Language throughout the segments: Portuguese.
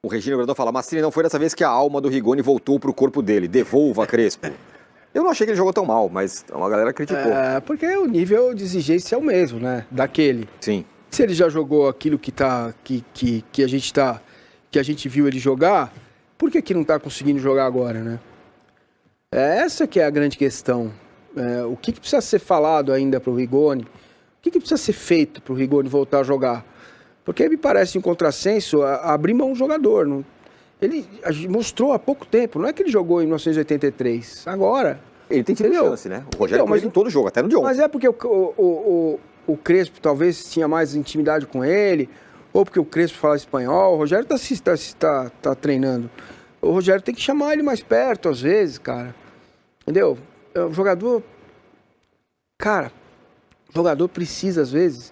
O Regina Grandão fala, Massini, não foi dessa vez que a alma do Rigoni voltou pro corpo dele. Devolva, Crespo. Eu não achei que ele jogou tão mal, mas uma galera criticou. Porque o nível de exigência é o mesmo, né? Daquele. Sim. Se ele já jogou aquilo que a gente viu ele jogar, por que não tá conseguindo jogar agora, né? Essa que é a grande questão. O que precisa ser falado ainda pro Rigoni? O que precisa ser feito pro Rigoni voltar a jogar? Porque me parece um contrassenso abrir mão do jogador. Não? Ele mostrou há pouco tempo, não é que ele jogou em 1983, agora. Ele tem tido chance, né? O Rogério mas em todo jogo, até no de ontem. Mas é porque o Crespo talvez tinha mais intimidade com ele, ou porque o Crespo fala espanhol. O Rogério tá treinando. O Rogério tem que chamar ele mais perto, às vezes, cara. Entendeu? O jogador... Cara, o jogador precisa, às vezes,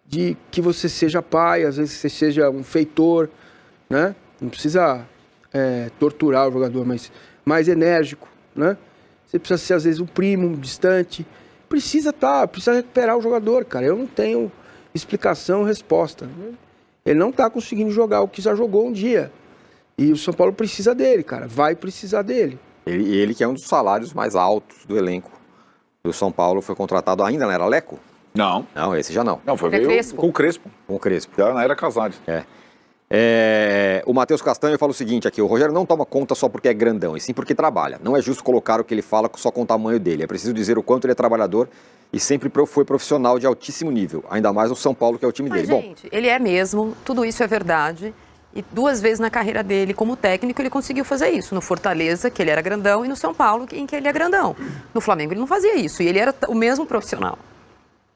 de que você seja pai, às vezes que você seja um feitor, né? Não precisa torturar o jogador, mas mais enérgico, né? Você precisa ser, às vezes, um primo distante. Precisa recuperar o jogador, cara. Eu não tenho explicação, resposta. Ele não tá conseguindo jogar o que já jogou um dia. E o São Paulo precisa dele, cara. Vai precisar dele. Ele que é um dos salários mais altos do elenco do São Paulo, foi contratado ainda, não era Leco? Não. Não, esse já não. Não, foi com o Crespo. Com o Crespo. Já na era Casares. O Matheus Castanho fala o seguinte aqui, o Rogério não toma conta só porque é grandão, e sim porque trabalha. Não é justo colocar o que ele fala só com o tamanho dele. É preciso dizer o quanto ele é trabalhador e sempre foi profissional de altíssimo nível. Ainda mais no São Paulo, que é o time dele. Gente, ele é mesmo, tudo isso é verdade. E 2 vezes na carreira dele como técnico ele conseguiu fazer isso. No Fortaleza, que ele era grandão, e no São Paulo, em que ele é grandão. No Flamengo ele não fazia isso, e ele era o mesmo profissional.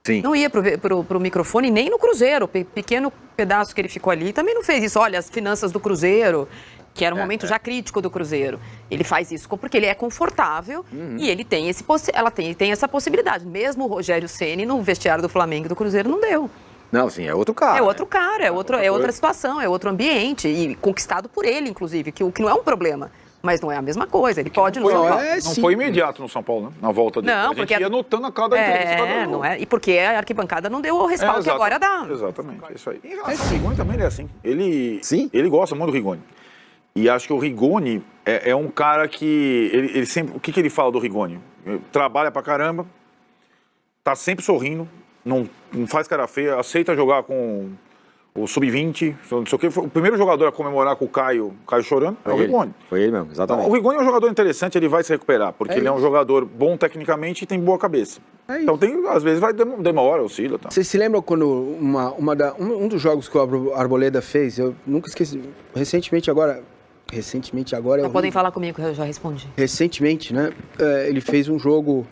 Sim. Não ia pro microfone, nem no Cruzeiro. Pequeno pedaço que ele ficou ali, também não fez isso. Olha, as finanças do Cruzeiro, que era um momento já crítico do Cruzeiro. Ele faz isso porque ele é confortável e ele tem tem essa possibilidade. Mesmo o Rogério Ceni no vestiário do Flamengo e do Cruzeiro não deu. Não, sim, é outro cara. É outro cara, é outra situação, é outro ambiente. E conquistado por ele, inclusive, o que não é um problema. Mas não é a mesma coisa, ele pode... Não foi imediato no São Paulo, né? Na volta dele. Não, a gente ia notando a cada entrevista. Não é, e porque a arquibancada não deu o respaldo que agora dá. Exatamente, é isso aí. Em relação ao Rigoni também ele é assim. Ele gosta muito do Rigoni. E acho que o Rigoni é um cara que... Ele sempre, o que ele fala do Rigoni? Trabalha pra caramba, tá sempre sorrindo, não faz cara feia, aceita jogar com o Sub-20, não sei o que. O primeiro jogador a comemorar com o Caio chorando é o Rigoni. Foi ele mesmo, exatamente. O Rigoni é um jogador interessante, ele vai se recuperar, porque ele é um jogador bom tecnicamente e tem boa cabeça. Então às vezes vai demora, oscila. Tá. Vocês se lembram quando um dos jogos que o Arboleda fez, eu nunca esqueci, recentemente agora Não podem falar comigo que eu já respondi. Recentemente, né, ele fez um jogo,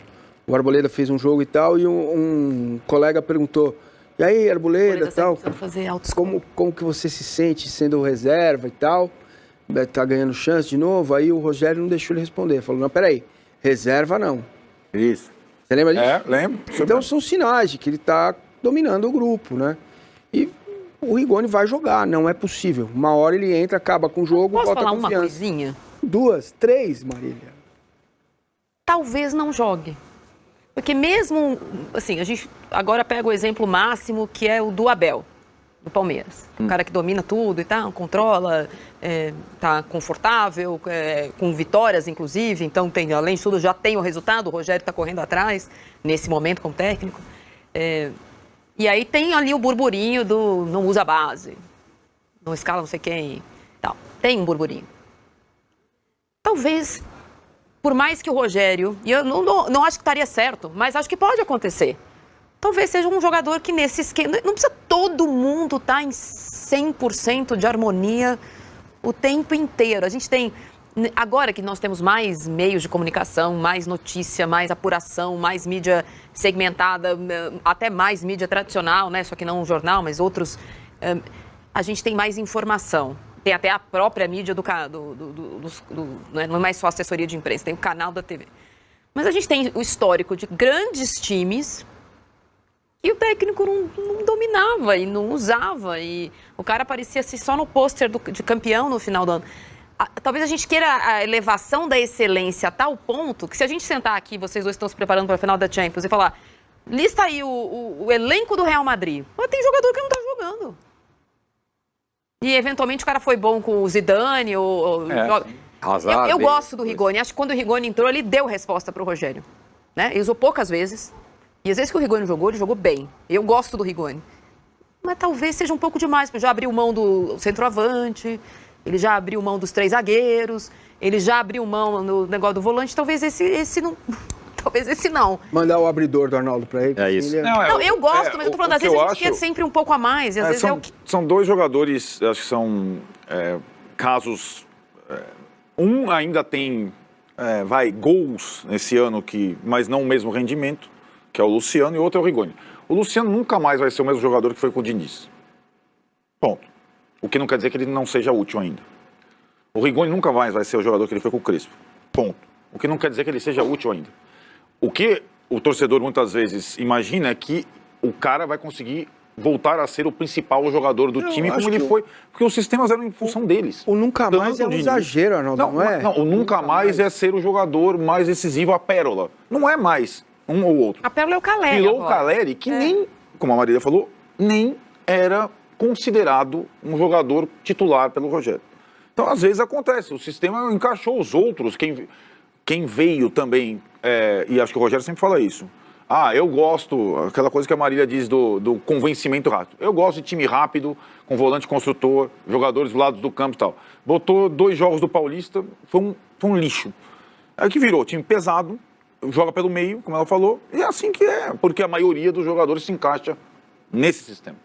o Arboleda fez um jogo e tal, e um colega perguntou, e aí, Arboleda, tal, como que você se sente sendo reserva e tal, tá ganhando chance de novo? Aí o Rogério não deixou ele responder, falou, não, peraí, reserva não. Isso. Você lembra disso? Lembro. Então são sinais de que ele tá dominando o grupo, né? E o Rigoni vai jogar, não é possível. Uma hora ele entra, acaba com o jogo, Posso bota falar confiança. uma coisinha? 2, 3, Marília. Talvez não jogue. Porque mesmo, assim, a gente agora pega o exemplo máximo, que é o do Abel, do Palmeiras. Um cara que domina tudo e tal, controla, tá confortável, com vitórias, inclusive. Então, além de tudo, já tem o resultado. O Rogério está correndo atrás, nesse momento, como técnico. E aí tem ali o burburinho do não usa base, não escala não sei quem, tal. Tem um burburinho. Talvez... Por mais que o Rogério, e eu não acho que estaria certo, mas acho que pode acontecer. Talvez seja um jogador que nesse esquema... Não precisa todo mundo estar em 100% de harmonia o tempo inteiro. A gente tem... Agora que nós temos mais meios de comunicação, mais notícia, mais apuração, mais mídia segmentada, até mais mídia tradicional, né? Só que não um jornal, mas outros... A gente tem mais informação. Tem até a própria mídia não é mais só assessoria de imprensa, tem o canal da TV. Mas a gente tem o histórico de grandes times que o técnico não dominava e não usava. E o cara aparecia assim, só no pôster de campeão no final do ano. Talvez a gente queira a elevação da excelência a tal ponto que se a gente sentar aqui, vocês dois estão se preparando para a final da Champions e falar, lista aí o elenco do Real Madrid. Mas tem jogador que não está jogando. e eventualmente o cara foi bom com o Zidane ou... Hazard, eu gosto do Rigoni. Acho que quando o Rigoni entrou, ele deu resposta para o Rogério. Né? Ele usou poucas vezes. E às vezes que o Rigoni jogou, ele jogou bem. Eu gosto do Rigoni. Mas talvez seja um pouco demais, porque já abriu mão do centroavante, ele já abriu mão dos 3 zagueiros, ele já abriu mão no negócio do volante. Talvez esse não... Talvez esse não. Mandar o abridor do Arnaldo para ele. É isso. Não, eu gosto, mas eu tô falando, às vezes a gente quer sempre um pouco a mais. E às vezes são 2 jogadores, acho que são casos... Um ainda tem, gols nesse ano, mas não o mesmo rendimento, que é o Luciano, e o outro é o Rigoni. O Luciano nunca mais vai ser o mesmo jogador que foi com o Diniz. Ponto. O que não quer dizer que ele não seja útil ainda. O Rigoni nunca mais vai ser o jogador que ele foi com o Crespo. Ponto. O que não quer dizer que ele seja útil ainda. O que o torcedor muitas vezes imagina é que o cara vai conseguir voltar a ser o principal jogador do time como ele foi, porque os sistemas eram em função deles. O nunca mais é um exagero, Arnaldo, não é? Não, o nunca mais é ser o jogador mais decisivo, a pérola. Não é mais um ou outro. A pérola é o Caleri. Tirou o Caleri, que nem, como a Marília falou, nem era considerado um jogador titular pelo Rogério. Então, às vezes acontece, o sistema encaixou os outros, quem veio também, e acho que o Rogério sempre fala isso. Eu gosto, aquela coisa que a Marília diz do convencimento rápido. Eu gosto de time rápido, com volante construtor, jogadores do lado do campo e tal. Botou 2 jogos do Paulista, foi um lixo. Aí que virou, time pesado, joga pelo meio, como ela falou, e é assim que é, porque a maioria dos jogadores se encaixa nesse sistema.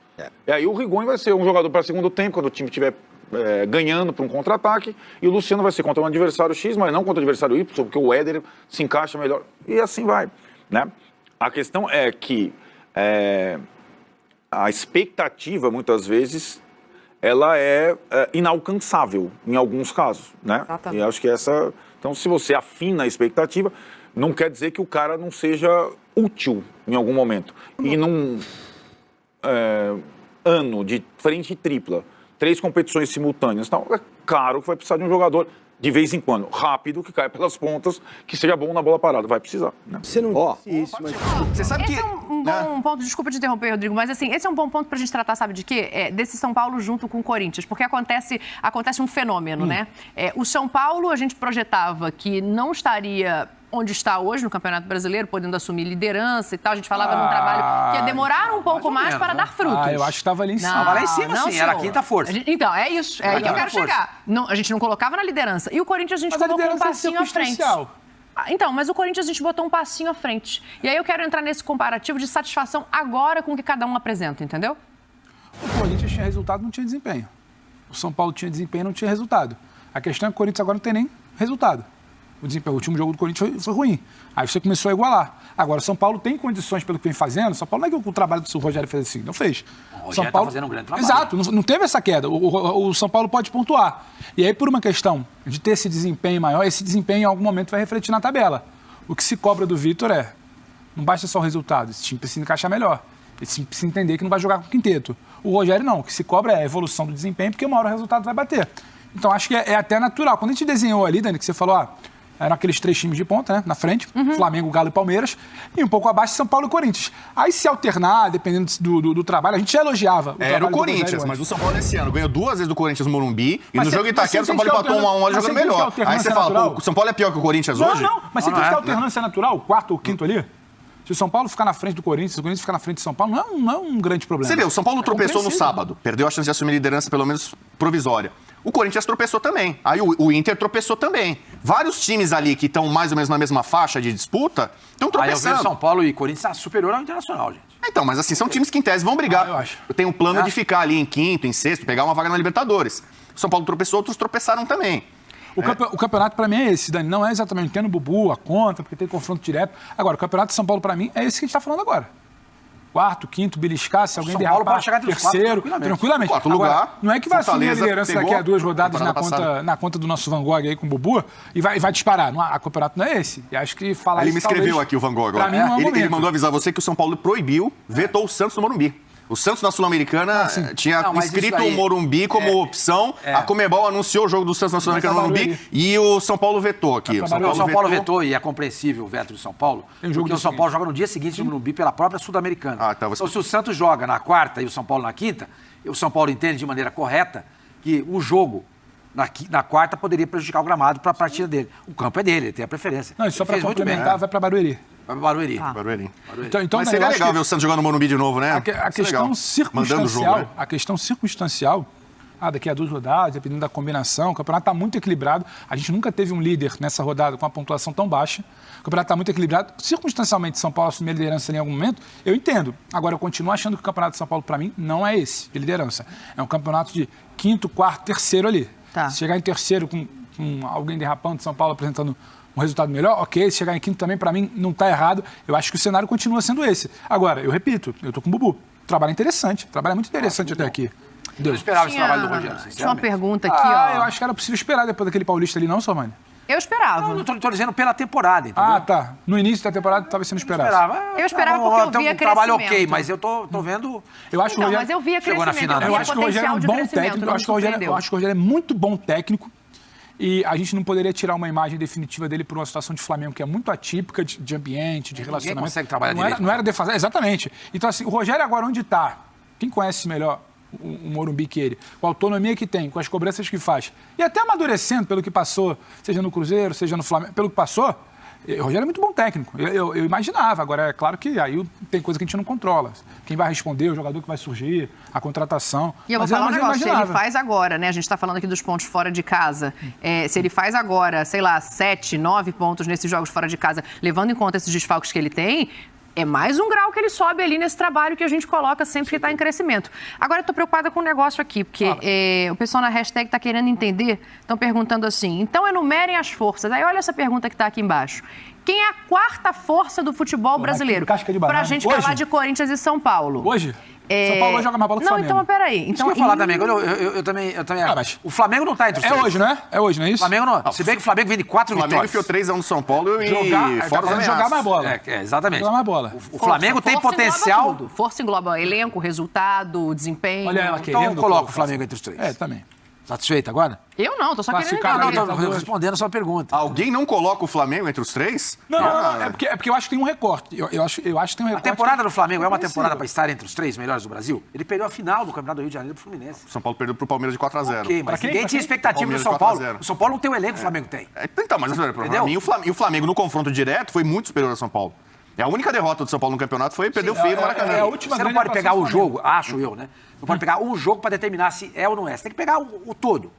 E aí o Rigoni vai ser um jogador para segundo tempo, quando o time estiver ganhando para um contra-ataque, e o Luciano vai ser contra um adversário X, mas não contra o adversário Y, porque o Éder se encaixa melhor, e assim vai, né? A questão é que a expectativa, muitas vezes, ela é inalcançável em alguns casos, né? E acho que então, se você afina a expectativa, não quer dizer que o cara não seja útil em algum momento. E num ano de frente tripla, 3 competições simultâneas, então, é claro que vai precisar de um jogador de vez em quando, rápido, que caia pelas pontas, que seja bom na bola parada. Vai precisar, né? Você não disse isso, mas... Você sabe esse que... é um bom ponto, desculpa te interromper, Rodrigo, mas assim, esse é um bom ponto pra gente tratar, sabe de quê? Desse São Paulo junto com o Corinthians, porque acontece um fenômeno, né? O São Paulo, a gente projetava que não estaria onde está hoje no Campeonato Brasileiro, podendo assumir liderança e tal. A gente falava num trabalho que ia demorar um pouco mais para dar frutos. Eu acho que estava ali em cima. Não, Estava lá em cima, sim, senhor. era a quinta força. Então, é isso. É aí que eu quero chegar. Não, a gente não colocava na liderança. E o Corinthians a gente colocou um passinho à frente. Então, mas o Corinthians a gente botou um passinho à frente. E aí eu quero entrar nesse comparativo de satisfação agora com o que cada um apresenta, entendeu? O Corinthians tinha resultado, não tinha desempenho. O São Paulo tinha desempenho, não tinha resultado. A questão é que o Corinthians agora não tem nem resultado. O último jogo do Corinthians foi ruim. Aí você começou a igualar. Agora, o São Paulo tem condições pelo que vem fazendo. São Paulo não é que o trabalho do Rogério fez assim, não fez. O Rogério São Paulo tá fazendo um grande trabalho. Exato, não teve essa queda. O São Paulo pode pontuar. E aí, por uma questão de ter esse desempenho maior, esse desempenho em algum momento vai refletir na tabela. O que se cobra do Vitor não basta só o resultado, esse time precisa encaixar melhor. Esse time precisa entender que não vai jogar com o quinteto. O Rogério não, o que se cobra é a evolução do desempenho, porque uma hora o resultado vai bater. Então, acho que é até natural. Quando a gente desenhou ali, Dani, que você falou, eram aqueles 3 times de ponta, né? Na frente, Flamengo, Galo e Palmeiras, e um pouco abaixo São Paulo e Corinthians. Aí se alternar, dependendo do trabalho, a gente já elogiava. Era o Corinthians, mas o São Paulo esse ano ganhou 2 vezes do Corinthians no Morumbi, e no jogo Itaquera o São Paulo empatou 1-1 jogando melhor. Aí você fala, o São Paulo é pior que o Corinthians hoje? Não, mas você tem que ter alternância natural, o 4º ou 5º ali. Se o São Paulo ficar na frente do Corinthians, se o Corinthians ficar na frente de São Paulo, não é um grande problema. Você vê, o São Paulo tropeçou no sábado, perdeu a chance de assumir liderança, pelo menos provisória. O Corinthians tropeçou também. Aí o Inter tropeçou também. Vários times ali que estão mais ou menos na mesma faixa de disputa estão tropeçando. Aí eu vejo São Paulo e Corinthians está superior ao Internacional, gente. Então, mas assim, são times que em tese vão brigar. Eu acho. Tem um plano de ficar ali em 5º, em 6º, pegar uma vaga na Libertadores. O São Paulo tropeçou, outros tropeçaram também. O campeonato, para mim, é esse, Dani. Não é exatamente tendo o Bubu, a conta, porque tem confronto direto. Agora, o campeonato de São Paulo, para mim, é esse que a gente está falando agora. 4º, 5º, beliscar, se alguém derrapar, terceiro, tranquilamente. 4º lugar. Agora, não é que vai assumir a Fortaleza liderança daqui a 2 rodadas na conta do nosso Van Gogh aí com o Bubu e vai disparar. O campeonato não é esse. E acho que falar Ele isso me escreveu talvez, aqui o Van Gogh agora. Pra mim, não é ele mandou avisar você que o São Paulo proibiu, vetou o Santos no Morumbi. O Santos na Sul-Americana tinha inscrito o Morumbi como opção. A Conmebol anunciou o jogo do Santos na Sul-Americana no Morumbi e o São Paulo vetou aqui. O São Paulo vetou e é compreensível o veto do São Paulo, porque o São Paulo joga no dia seguinte no Morumbi pela própria Sul-Americana. Então, se o Santos joga na quarta e o São Paulo na quinta, o São Paulo entende de maneira correta que o jogo na quarta poderia prejudicar o gramado para a partida dele. O campo é dele, ele tem a preferência. Não, e só para complementar, vai para Barueri. Vai para Barueri. Barueri. Então, mas seria legal ver o Santos jogando no Morumbi de novo, né? A questão circunstancial, a questão circunstancial, daqui a 2 rodadas, dependendo da combinação, o campeonato está muito equilibrado. A gente nunca teve um líder nessa rodada com uma pontuação tão baixa. O campeonato está muito equilibrado. Circunstancialmente, São Paulo assumir a liderança em algum momento, eu entendo. Agora, eu continuo achando que o campeonato de São Paulo, para mim, não é esse, de liderança. É um campeonato de 5º, 4º, 3º ali. Tá. Se chegar em 3º com alguém derrapando de São Paulo apresentando um resultado melhor, ok. Se chegar em 5º também, para mim, não está errado. Eu acho que o cenário continua sendo esse. Agora, eu repito, eu estou com o Bubu. Trabalho interessante. Trabalho muito interessante até aqui. Eu esperava esse trabalho do Rogério, sinceramente. Tinha uma pergunta aqui, ó. Eu acho que era possível esperar depois daquele Paulista ali, não, Sormani? Eu esperava. Não, estou dizendo pela temporada, entendeu? Tá. No início da temporada, talvez você não esperasse. Eu esperava porque eu via um trabalho crescimento. ok, mas eu tô vendo... Eu acho que o Rogério... mas eu via chegou na crescimento. final. Eu acho que o Rogério é um bom técnico. Eu acho que o Rogério é muito bom técnico. E a gente não poderia tirar uma imagem definitiva dele por uma situação de Flamengo que é muito atípica de ambiente, de relacionamento. Ninguém consegue trabalhar direito. Não era defasar. Exatamente. Então, assim, o Rogério agora onde está? Quem conhece melhor o Morumbi que ele? Com a autonomia que tem, com as cobranças que faz. E até amadurecendo pelo que passou, seja no Cruzeiro, seja no Flamengo, pelo que passou, o Rogério é muito bom técnico. Eu imaginava. Agora, é claro que aí tem coisa que a gente não controla. Quem vai responder, o jogador que vai surgir, a contratação. E eu vou falar um negócio, se ele faz agora, né? A gente está falando aqui dos pontos fora de casa. Se ele faz agora, sei lá, 7, 9 pontos nesses jogos fora de casa, levando em conta esses desfalques que ele tem, é mais um grau que ele sobe ali nesse trabalho que a gente coloca sempre que está em crescimento. Agora eu estou preocupada com um negócio aqui, porque o pessoal na hashtag está querendo entender, estão perguntando assim, então enumerem as forças. Aí olha essa pergunta que está aqui embaixo. Quem é a 4ª força do futebol brasileiro? Para a gente falar de Corinthians e São Paulo. Hoje? São Paulo vai jogar mais bola que o Flamengo. Não, então, peraí. Então, eu ia falar também. Eu também acho. O Flamengo não está entre os 3. É hoje, não é? É hoje, não é isso? O Flamengo não. Se bem que o Flamengo vem de 4 vitórias. O Flamengo enfiou 3-1 no São Paulo e jogar mais bola. Exatamente. Jogar mais bola. O Flamengo tem potencial. Força engloba elenco, resultado, desempenho. Olha ela querendo. Então coloca o Flamengo entre os 3. Também. Satisfeito agora? Eu não, tô só querendo entender. Não, tô respondendo a sua pergunta. Alguém não coloca o Flamengo entre os 3? Não, é porque eu acho que tem um recorte. Eu acho que tem um recorte. A temporada do Flamengo é uma temporada para estar entre os 3 melhores do Brasil? Ele perdeu a final do Campeonato do Rio de Janeiro pro Fluminense. O São Paulo perdeu pro Palmeiras de 4-0. Ok, mas ninguém tinha expectativa do São Paulo. O São Paulo não tem o elenco que o Flamengo tem. Então, mas para mim, o Flamengo no confronto direto foi muito superior ao São Paulo. A única derrota do São Paulo no campeonato foi perder o feio no Maracanã. Você não pode pegar o jogo, acho eu, né? Não pode pegar um jogo para determinar se é ou não é. Você tem que pegar o todo.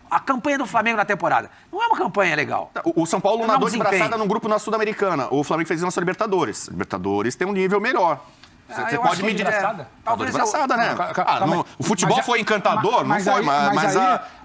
A campanha do Flamengo na temporada não é uma campanha legal. O São Paulo nadou de braçada num grupo na Sul-Americana. O Flamengo fez isso na sua Libertadores. Libertadores tem um nível melhor. Você pode medir... Talvez de braçada, né? O futebol foi encantador, não foi, mas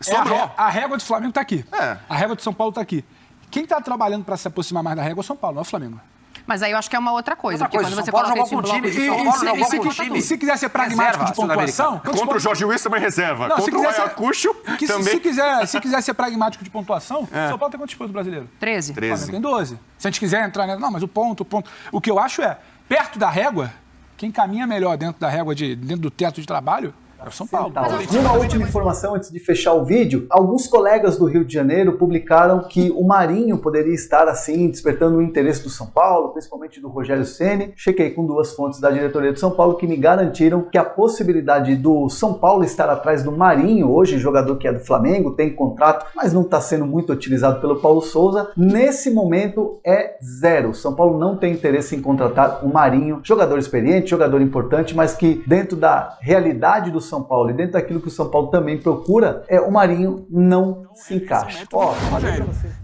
sobrou. A régua do Flamengo está aqui. A régua do São Paulo está aqui. Quem está trabalhando para se aproximar mais da régua é o São Paulo, não é o Flamengo. Mas aí eu acho que é uma outra coisa. Porque quando você coloca esse bloco de São Paulo, jogou com time. E se quiser ser pragmático de pontuação... Contra o Jorge Wilson também reserva. Contra o Ayacucho também... Se quiser ser pragmático de pontuação, o São Paulo tem quantos pontos brasileiro? 13. O Flamengo tem 12. Se a gente quiser entrar... Não, mas o ponto... O que eu acho é, perto da régua, quem caminha melhor dentro da régua, dentro do teto de trabalho... É o São Paulo. Uma última informação antes de fechar o vídeo. Alguns colegas do Rio de Janeiro publicaram que o Marinho poderia estar assim despertando o interesse do São Paulo, principalmente do Rogério Ceni. Chequei com 2 fontes da diretoria do São Paulo que me garantiram que a possibilidade do São Paulo estar atrás do Marinho, hoje jogador que é do Flamengo, tem contrato, mas não está sendo muito utilizado pelo Paulo Souza, nesse momento é 0. São Paulo não tem interesse em contratar o Marinho, jogador experiente, jogador importante, mas que dentro da realidade do São Paulo e dentro daquilo que o São Paulo também procura, o Marinho não se encaixa.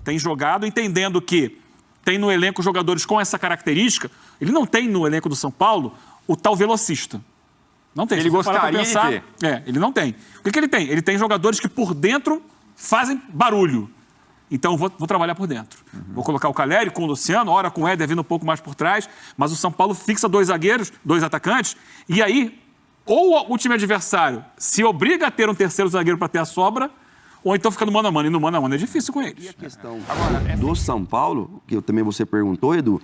Tem jogado entendendo que tem no elenco jogadores com essa característica. Ele não tem no elenco do São Paulo o tal velocista. Não tem. Ele gostaria de ter. Ele não tem. O que ele tem? Ele tem jogadores que por dentro fazem barulho. Então, vou trabalhar por dentro. Vou colocar o Caleri com o Luciano, ora com o Éder vindo um pouco mais por trás, mas o São Paulo fixa 2 zagueiros, 2 atacantes, e aí... Ou o time adversário se obriga a ter um terceiro zagueiro para ter a sobra, ou então fica no mano a mano. E no mano a mano é difícil com eles. E a questão do São Paulo, que também você perguntou, Edu,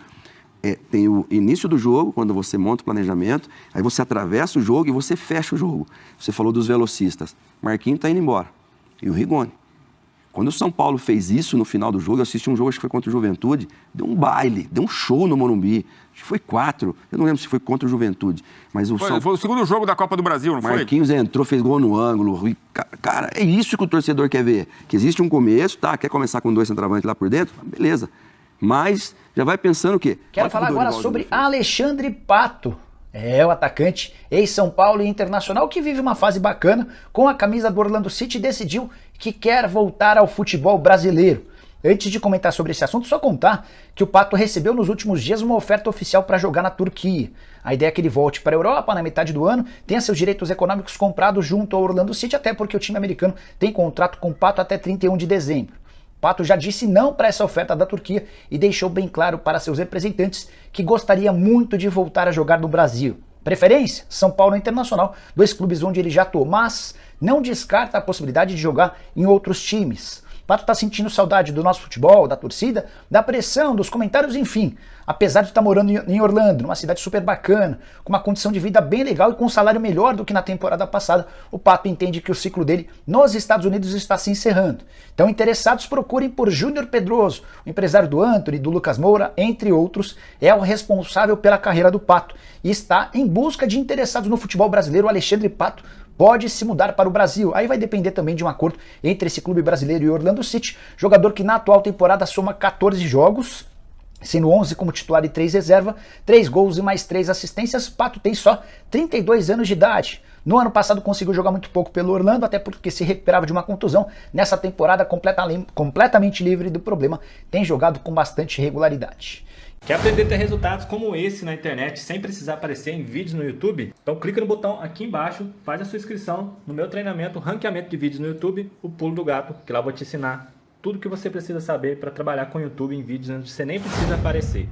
tem o início do jogo, quando você monta o planejamento, aí você atravessa o jogo e você fecha o jogo. Você falou dos velocistas. Marquinhos está indo embora. E o Rigoni. Quando o São Paulo fez isso no final do jogo, eu assisti um jogo, acho que foi contra o Juventude, deu um baile, deu um show no Morumbi. Acho que foi 4, eu não lembro se foi contra o Juventude. Mas Foi o segundo jogo da Copa do Brasil, não foi? Marquinhos entrou, fez gol no ângulo. Cara, é isso que o torcedor quer ver. Que existe um começo, tá? Quer começar com 2 centroavantes lá por dentro? Beleza. Mas já vai pensando o quê? Quero falar agora sobre Alexandre Pato. O atacante, ex-São Paulo e Internacional, que vive uma fase bacana com a camisa do Orlando City, decidiu que quer voltar ao futebol brasileiro. Antes de comentar sobre esse assunto, só contar que o Pato recebeu nos últimos dias uma oferta oficial para jogar na Turquia. A ideia é que ele volte para a Europa na metade do ano, tenha seus direitos econômicos comprados junto ao Orlando City, até porque o time americano tem contrato com o Pato até 31 de dezembro. Pato já disse não para essa oferta da Turquia e deixou bem claro para seus representantes que gostaria muito de voltar a jogar no Brasil. Preferência? São Paulo e Internacional, 2 clubes onde ele já atuou, mas não descarta a possibilidade de jogar em outros times. Pato está sentindo saudade do nosso futebol, da torcida, da pressão, dos comentários, enfim. Apesar de estar morando em Orlando, numa cidade super bacana, com uma condição de vida bem legal e com um salário melhor do que na temporada passada, o Pato entende que o ciclo dele nos Estados Unidos está se encerrando. Então, interessados, procurem por Júnior Pedroso, o empresário do Antony, do Lucas Moura, entre outros, é o responsável pela carreira do Pato e está em busca de interessados no futebol brasileiro. O Alexandre Pato pode se mudar para o Brasil. Aí vai depender também de um acordo entre esse clube brasileiro e Orlando City, jogador que na atual temporada soma 14 jogos, sendo 11 como titular e 3 reserva, 3 gols e mais 3 assistências. Pato tem só 32 anos de idade. No ano passado conseguiu jogar muito pouco pelo Orlando, até porque se recuperava de uma contusão. Nessa temporada, completamente livre do problema, tem jogado com bastante regularidade. Quer aprender a ter resultados como esse na internet sem precisar aparecer em vídeos no YouTube? Então clica no botão aqui embaixo, faz a sua inscrição no meu treinamento, ranqueamento de vídeos no YouTube, o Pulo do Gato, que lá eu vou te ensinar tudo o que você precisa saber para trabalhar com o YouTube em vídeos onde você nem precisa aparecer.